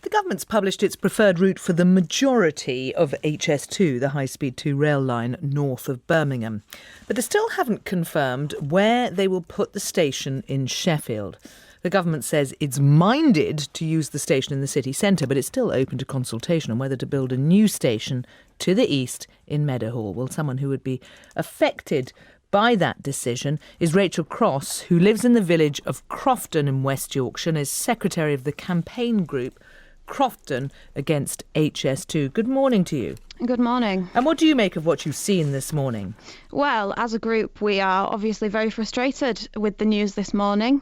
The government's published its preferred route for the majority of HS2, the high-speed 2 rail line north of Birmingham. But they still haven't confirmed where they will put the station in Sheffield. The government says it's minded to use the station in the city centre, but it's still open to consultation on whether to build a new station to the east in Meadowhall. Well, someone who would be affected by that decision is Rachel Cross, who lives in the village of Crofton in West Yorkshire and is secretary of the campaign group Crofton Against HS2. Good morning to you. Good morning. And what do you make of what you've seen this morning? Well, as a group, we are obviously very frustrated with the news this morning.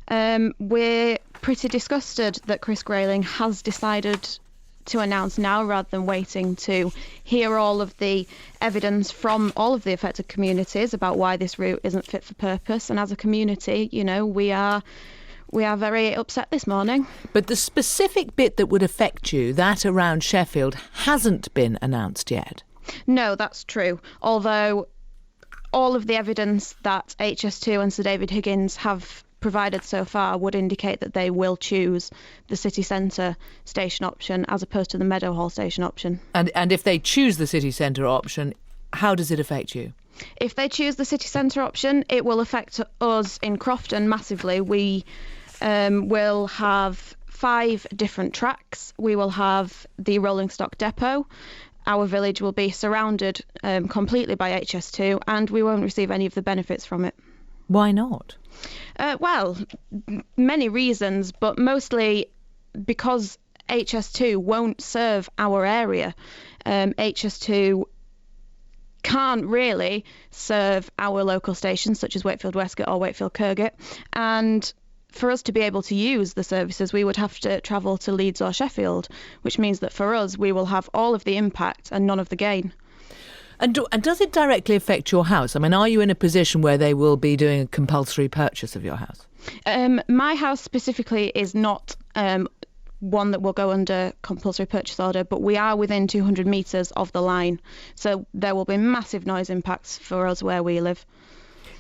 We're pretty disgusted that Chris Grayling has decided to announce now rather than waiting to hear all of the evidence from all of the affected communities about why this route isn't fit for purpose. And as a community, we are very upset this morning. But the specific bit that would affect you, that around Sheffield, hasn't been announced yet. No, that's true. Although all of the evidence that HS2 and Sir David Higgins have provided so far would indicate that they will choose the city centre station option as opposed to the Meadowhall station option. And if they choose the city centre option, how does it affect you? If they choose the city centre option, it will affect us in Crofton massively. We will have 5 different tracks. We will have the rolling stock depot. Our village will be surrounded completely by HS2 and we won't receive any of the benefits from it. Why not? Well, many reasons, but mostly because HS2 won't serve our area. HS2 can't really serve our local stations such as Wakefield Westgate or Wakefield Kirkgate, and for us to be able to use the services we would have to travel to Leeds or Sheffield, which means that for us we will have all of the impact and none of the gain. And does it directly affect your house? I mean, are you in a position where they will be doing a compulsory purchase of your house? My house specifically is not one that will go under compulsory purchase order, but we are within 200 metres of the line. So there will be massive noise impacts for us where we live.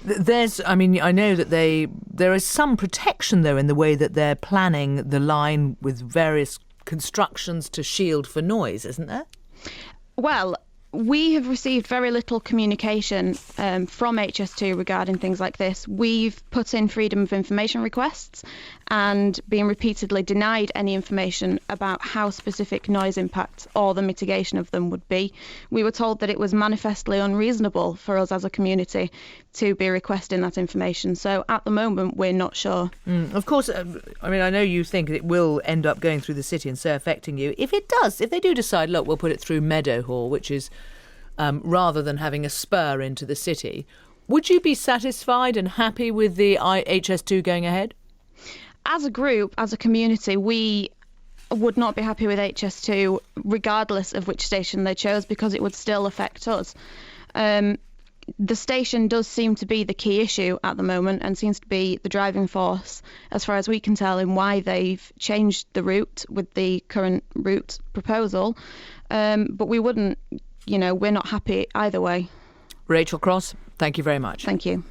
I know that there is some protection, though, in the way that they're planning the line with various constructions to shield for noise, isn't there? Well, we have received very little communication from HS2 regarding things like this. We've put in freedom of information requests and been repeatedly denied any information about how specific noise impacts or the mitigation of them would be. We were told that it was manifestly unreasonable for us as a community to be requesting that information. So at the moment, we're not sure. Of course, I know you think it will end up going through the city and so affecting you. If they do decide, look, we'll put it through Meadowhall, which is rather than having a spur into the city, would you be satisfied and happy with the HS2 going ahead? As a group, as a community, we would not be happy with HS2 regardless of which station they chose because it would still affect us. The station does seem to be the key issue at the moment and seems to be the driving force, as far as we can tell, in why they've changed the route with the current route proposal. But we wouldn't, we're not happy either way. Rachel Cross, thank you very much. Thank you.